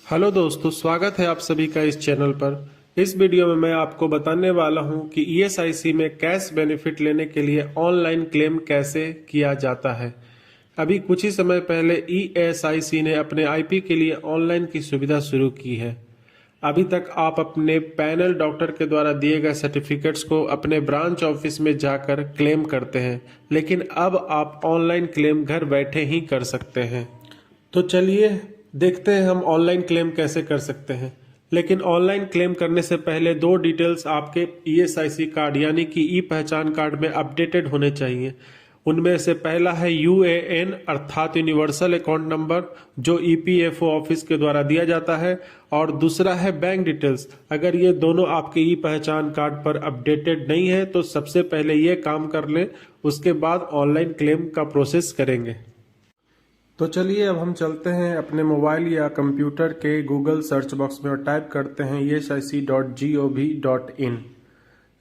Hello दोस्तों, स्वागत है आप सभी का इस चैनल पर। इस वीडियो में मैं आपको बताने वाला हूं कि ईएसआईसी में कैश बेनिफिट लेने के लिए ऑनलाइन क्लेम कैसे किया जाता है। अभी कुछ ही समय पहले ईएसआईसी ने अपने आईपी के लिए ऑनलाइन की सुविधा शुरू की है। अभी तक आप अपने पैनल डॉक्टर के द्वारा दिए गए सर्टिफिकेट्स को अपने ब्रांच ऑफिस में जाकर क्लेम करते हैं, लेकिन अब आप ऑनलाइन क्लेम घर बैठे ही कर सकते हैं। तो चलिए देखते हैं हम ऑनलाइन क्लेम कैसे कर सकते हैं। लेकिन ऑनलाइन क्लेम करने से पहले दो डिटेल्स आपके ईएसआईसी कार्ड यानी कि ई पहचान कार्ड में अपडेटेड होने चाहिए। उनमें से पहला है यूएएन अर्थात यूनिवर्सल अकाउंट नंबर, जो ईपीएफओ ऑफिस के द्वारा दिया जाता है, और दूसरा है बैंक डिटेल्स। अगर ये दोनों आपके ई पहचान कार्ड पर अपडेटेड नहीं है तो सबसे पहले ये काम कर लें, उसके बाद ऑनलाइन क्लेम का प्रोसेस करेंगे। तो चलिए अब हम चलते हैं अपने मोबाइल या कंप्यूटर के गूगल सर्च बॉक्स में और टाइप करते हैं esic.gov.in।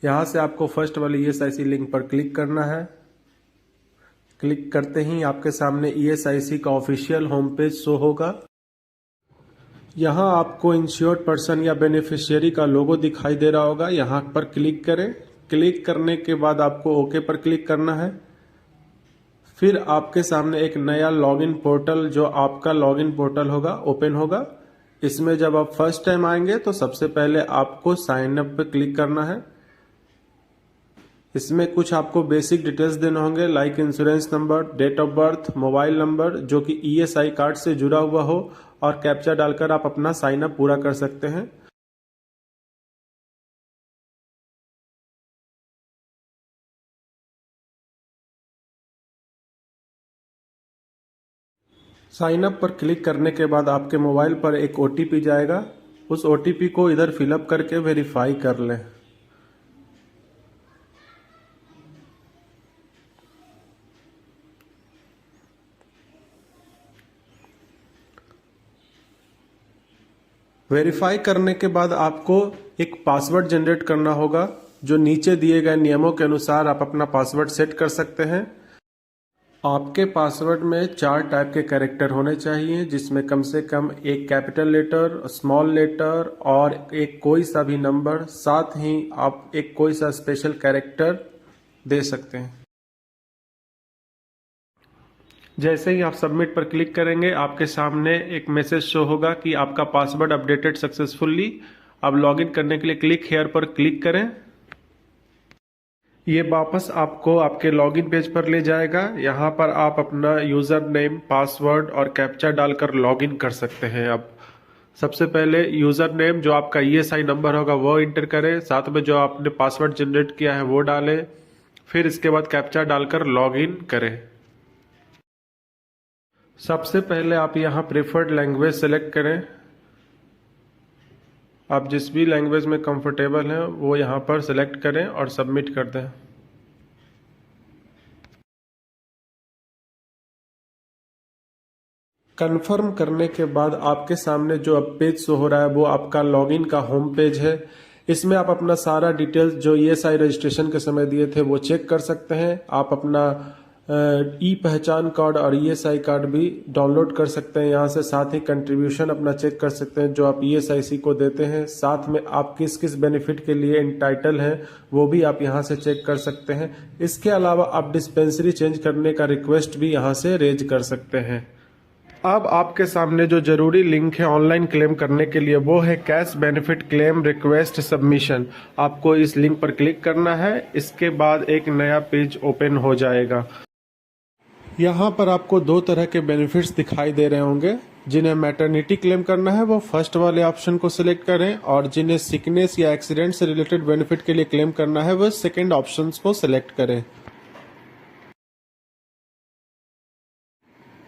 यहाँ से आपको फर्स्ट वाली ईएसआईसी लिंक पर क्लिक करना है। क्लिक करते ही आपके सामने ईएसआईसी का ऑफिशियल होम पेज शो होगा। यहाँ आपको इंश्योर्ड पर्सन या बेनिफिशियरी का लोगो दिखाई दे रहा होगा, यहाँ पर क्लिक करें। क्लिक करने के बाद आपको ओके पर क्लिक करना है। फिर आपके सामने एक नया लॉगिन पोर्टल, जो आपका लॉगिन पोर्टल होगा, ओपन होगा। इसमें जब आप फर्स्ट टाइम आएंगे तो सबसे पहले आपको साइन अप पे क्लिक करना है। इसमें कुछ आपको बेसिक डिटेल्स देने होंगे, like insurance number, date of birth, mobile number जो कि ईएसआई कार्ड से जुड़ा हुआ हो, और कैप्चा डालकर आप अपना साइन अप पूरा कर सकते हैं। साइन अप पर क्लिक करने के बाद आपके मोबाइल पर एक ओटीपी जाएगा। उस ओटीपी को इधर फिलअप करके वेरीफाई कर लें। वेरीफाई करने के बाद आपको एक पासवर्ड जनरेट करना होगा, जो नीचे दिए गए नियमों के अनुसार आप अपना पासवर्ड सेट कर सकते हैं। आपके पासवर्ड में 4 टाइप के कैरेक्टर होने चाहिए, जिसमें कम से कम एक कैपिटल लेटर, स्मॉल लेटर और एक कोई सा भी नंबर, साथ ही आप एक कोई सा स्पेशल कैरेक्टर दे सकते हैं। जैसे ही आप सबमिट पर क्लिक करेंगे आपके सामने एक मैसेज शो होगा कि आपका पासवर्ड अपडेटेड सक्सेसफुली। अब लॉगिन करने के लिए क्लिक हेयर पर क्लिक करें। ये वापस आपको आपके लॉगिन पेज पर ले जाएगा। यहाँ पर आप अपना यूजर नेम, पासवर्ड और कैप्चा डालकर लॉगिन कर सकते हैं। अब सबसे पहले यूजर नेम, जो आपका ईएसआई नंबर होगा, वो इंटर करें, साथ में जो आपने पासवर्ड जनरेट किया है वो डालें। फिर इसके बाद कैप्चा डालकर लॉगिन करें। सबसे पहले आप यहाँ प्रेफर्ड लैंग्वेज सेलेक्ट करें। आप जिस भी लैंग्वेज में कंफर्टेबल हैं वो यहाँ पर सेलेक्ट करें और सबमिट कर दें। कंफर्म करने के बाद आपके सामने जो अब पेज शो हो रहा है वो आपका लॉगिन का होम पेज है। इसमें आप अपना सारा डिटेल्स जो ईएसआई रजिस्ट्रेशन के समय दिए थे वो चेक कर सकते हैं। आप अपना ई पहचान कार्ड और ईएसआई कार्ड भी डाउनलोड कर सकते हैं यहाँ से। साथ ही कंट्रीब्यूशन अपना चेक कर सकते हैं जो आप ईएसआईसी को देते हैं। साथ में आप किस किस बेनिफिट के लिए इंटाइटल हैं वो भी आप यहाँ से चेक कर सकते हैं। इसके अलावा आप डिस्पेंसरी चेंज करने का रिक्वेस्ट भी यहाँ से रेज कर सकते हैं। अब आपके सामने जो जरूरी लिंक है ऑनलाइन क्लेम करने के लिए वो है cash benefit claim request submission. आपको इस लिंक पर क्लिक करना है। इसके बाद एक नया पेज ओपन हो जाएगा। यहाँ पर आपको 2 तरह के बेनिफिट्स दिखाई दे रहे होंगे। जिन्हें मैटरनिटी क्लेम करना है वो फर्स्ट वाले ऑप्शन को सिलेक्ट करें, और जिन्हें सिकनेस या एक्सीडेंट से रिलेटेड बेनिफिट के लिए क्लेम करना है वो सेकेंड ऑप्शन को सिलेक्ट करें।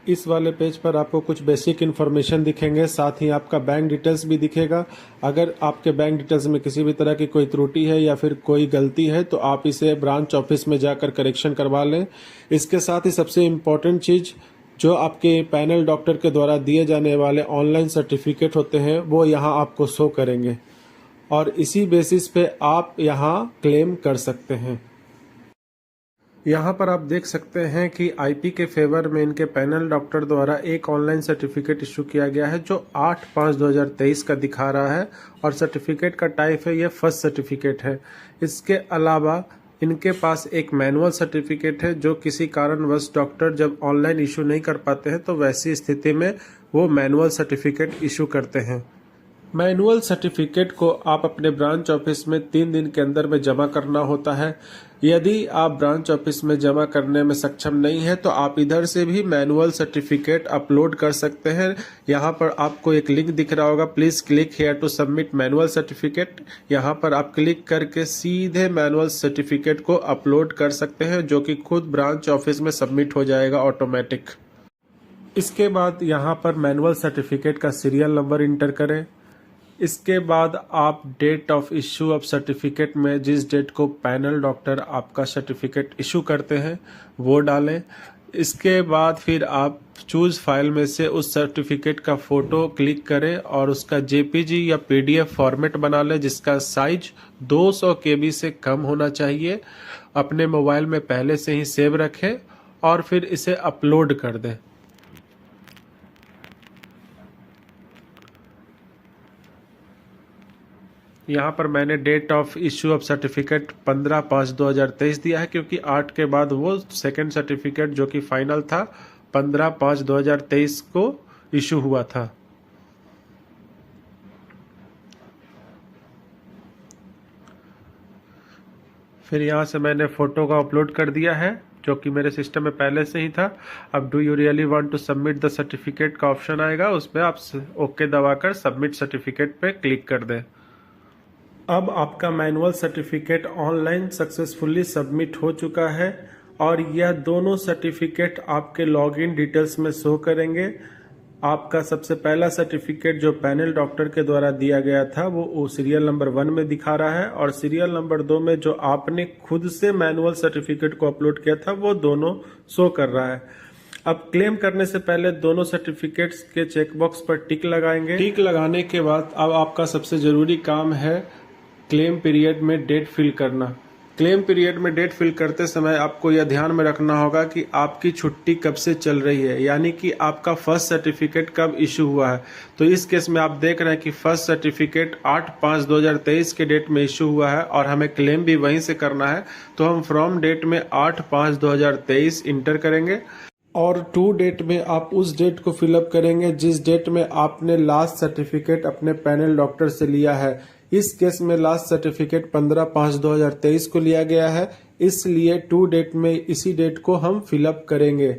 इस वाले पेज पर आपको कुछ बेसिक इन्फॉर्मेशन दिखेंगे, साथ ही आपका बैंक डिटेल्स भी दिखेगा। अगर आपके बैंक डिटेल्स में किसी भी तरह की कोई त्रुटि है या फिर कोई गलती है तो आप इसे ब्रांच ऑफिस में जाकर करेक्शन करवा लें। इसके साथ ही सबसे इम्पोर्टेंट चीज़, जो आपके पैनल डॉक्टर के द्वारा दिए जाने वाले ऑनलाइन सर्टिफिकेट होते हैं वो यहाँ आपको शो करेंगे, और इसी बेसिस पे आप यहाँ क्लेम कर सकते हैं। यहाँ पर आप देख सकते हैं कि आईपी के फेवर में इनके पैनल डॉक्टर द्वारा एक ऑनलाइन सर्टिफिकेट इशू किया गया है जो 8/5/2023 का दिखा रहा है और सर्टिफिकेट का टाइप है, यह फर्स्ट सर्टिफिकेट है। इसके अलावा इनके पास एक मैनुअल सर्टिफिकेट है जो किसी कारणवश डॉक्टर जब ऑनलाइन इशू नहीं कर पाते हैं तो वैसी स्थिति में वो मैनुअल सर्टिफिकेट इशू करते हैं। मैनुअल सर्टिफिकेट को आप अपने ब्रांच ऑफिस में 3 दिन के अंदर में जमा करना होता है। यदि आप ब्रांच ऑफिस में जमा करने में सक्षम नहीं है तो आप इधर से भी मैनुअल सर्टिफिकेट अपलोड कर सकते हैं। यहाँ पर आपको एक लिंक दिख रहा होगा, please click here to submit manual certificate. यहाँ पर आप क्लिक करके सीधे मैनुअल सर्टिफिकेट को अपलोड कर सकते हैं जो कि खुद ब्रांच ऑफिस में सबमिट हो जाएगा ऑटोमेटिक। इसके बाद यहाँ पर मैनुअल सर्टिफिकेट का सीरियल नंबर इंटर करें। इसके बाद आप date of issue of certificate में जिस डेट को पैनल डॉक्टर आपका सर्टिफिकेट इशू करते हैं वो डालें। इसके बाद फिर आप चूज फाइल में से उस सर्टिफिकेट का फोटो क्लिक करें और उसका जेपीजी या पीडीएफ फॉर्मेट बना लें जिसका साइज 200 KB से कम होना चाहिए। अपने मोबाइल में पहले से ही सेव रखें और फिर इसे अपलोड कर दें। यहाँ पर मैंने date of issue of certificate 15/5/2023 दिया है क्योंकि 8 के बाद वो सेकंड सर्टिफिकेट जो कि फाइनल था 15/5/2023 को इशू हुआ था। फिर यहाँ से मैंने फोटो का अपलोड कर दिया है जो कि मेरे सिस्टम में पहले से ही था। अब do you really want to submit the certificate का ऑप्शन आएगा, उस पर आप ओके दबाकर सबमिट सर्टिफिकेट पे क्लिक कर दें। अब आपका manual certificate online successfully submit हो चुका है और यह दोनों सर्टिफिकेट आपके लॉगिन डिटेल्स में शो करेंगे। आपका सबसे पहला सर्टिफिकेट जो पैनल डॉक्टर के द्वारा दिया गया था वो सीरियल नंबर 1 में दिखा रहा है और सीरियल नंबर 2 में जो आपने खुद से मैनुअल सर्टिफिकेट को अपलोड किया था वो दोनों शो कर रहा है। अब क्लेम करने से पहले दोनों सर्टिफिकेट्स के चेकबॉक्स पर टिक लगाएंगे। टिक लगाने के बाद अब आपका सबसे जरूरी काम है क्लेम पीरियड में डेट फिल करना। क्लेम पीरियड में डेट फिल करते समय आपको यह ध्यान में रखना होगा कि आपकी छुट्टी कब से चल रही है, यानी कि आपका फर्स्ट सर्टिफिकेट कब इशू हुआ है। तो इस केस में आप देख रहे हैं कि फर्स्ट सर्टिफिकेट 8/5/2023 के डेट में इशू हुआ है और हमें क्लेम भी वहीं से करना है। तो हम फ्रॉम डेट में 8/5/2023 इंटर करेंगे और टू डेट में आप उस डेट को फिलअप करेंगे जिस डेट में आपने लास्ट सर्टिफिकेट अपने पैनल डॉक्टर से लिया है। इस केस में लास्ट सर्टिफिकेट 15/5/2023 को लिया गया है, इसलिए टू डेट में इसी डेट को हम फिलअप करेंगे।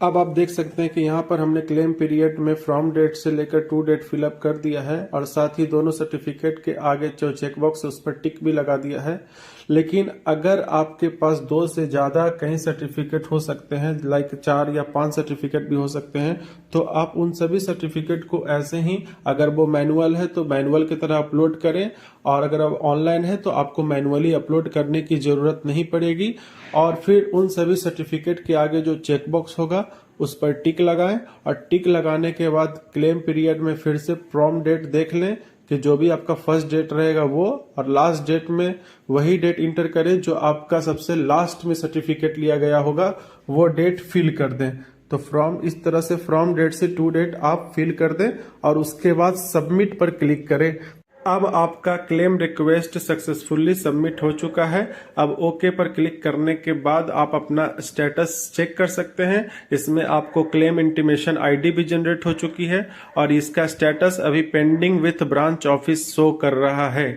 अब आप देख सकते हैं कि यहाँ पर हमने क्लेम पीरियड में फ्रॉम डेट से लेकर टू डेट फिलअप कर दिया है और साथ ही दोनों सर्टिफिकेट के आगे जो चेकबॉक्स है उस पर टिक भी लगा दिया है। लेकिन अगर आपके पास 2 से ज़्यादा कहीं सर्टिफिकेट हो सकते हैं, लाइक 4 या 5 सर्टिफिकेट भी हो सकते हैं, तो आप उन सभी सर्टिफिकेट को ऐसे ही, अगर वो मैनुअल है तो मैनुअल की तरह अपलोड करें और अगर आप ऑनलाइन है तो आपको मैनुअली अपलोड करने की ज़रूरत नहीं पड़ेगी। और फिर उन सभी सर्टिफिकेट के आगे जो चेकबॉक्स होगा उस पर टिक लगाएं और टिक लगाने के बाद क्लेम पीरियड में फिर से फ्रॉम डेट देख लें कि जो भी आपका फर्स्ट डेट रहेगा वो, और लास्ट डेट में वही डेट इंटर करें जो आपका सबसे लास्ट में सर्टिफिकेट लिया गया होगा, वो डेट फिल कर दें। तो इस तरह से फ्रॉम डेट से टू डेट आप फिल कर दें और उसके बाद सबमिट पर क्लिक करें। अब आपका क्लेम रिक्वेस्ट सक्सेसफुली सबमिट हो चुका है। अब ओके पर क्लिक करने के बाद आप अपना स्टेटस चेक कर सकते हैं। इसमें आपको क्लेम इंटीमेशन आईडी भी जनरेट हो चुकी है और इसका स्टेटस अभी pending with branch office show कर रहा है।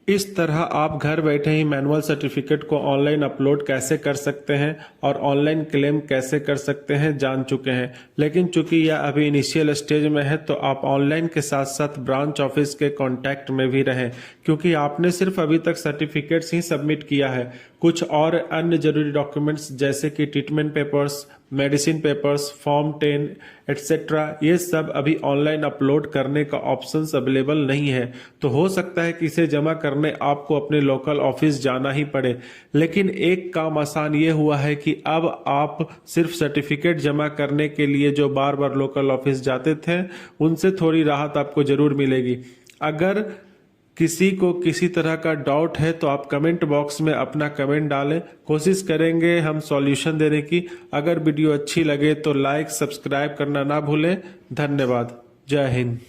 इस तरह आप घर बैठे ही मैनुअल सर्टिफिकेट को ऑनलाइन अपलोड कैसे कर सकते हैं और ऑनलाइन क्लेम कैसे कर सकते हैं जान चुके हैं। लेकिन चूंकि यह अभी इनिशियल स्टेज में है तो आप ऑनलाइन के साथ साथ ब्रांच ऑफिस के कांटेक्ट में भी रहें, क्योंकि आपने सिर्फ अभी तक सर्टिफिकेट्स ही सबमिट किया है। कुछ और अन्य जरूरी डॉक्यूमेंट्स जैसे कि treatment papers, medicine papers, form 10 etcetera, ये सब अभी ऑनलाइन अपलोड करने का ऑप्शंस अवेलेबल नहीं है। तो हो सकता है कि इसे जमा करने करने आपको अपने लोकल ऑफिस जाना ही पड़े। लेकिन एक काम आसान ये हुआ है कि अब आप सिर्फ सर्टिफिकेट जमा करने के लिए जो बार बार लोकल ऑफिस जाते थे उनसे थोड़ी राहत आपको जरूर मिलेगी। अगर किसी को किसी तरह का डाउट है तो आप कमेंट बॉक्स में अपना कमेंट डालें, कोशिश करेंगे हम सॉल्यूशन देने की। अगर वीडियो अच्छी लगे तो लाइक सब्सक्राइब करना ना भूलें। धन्यवाद। जय हिंद।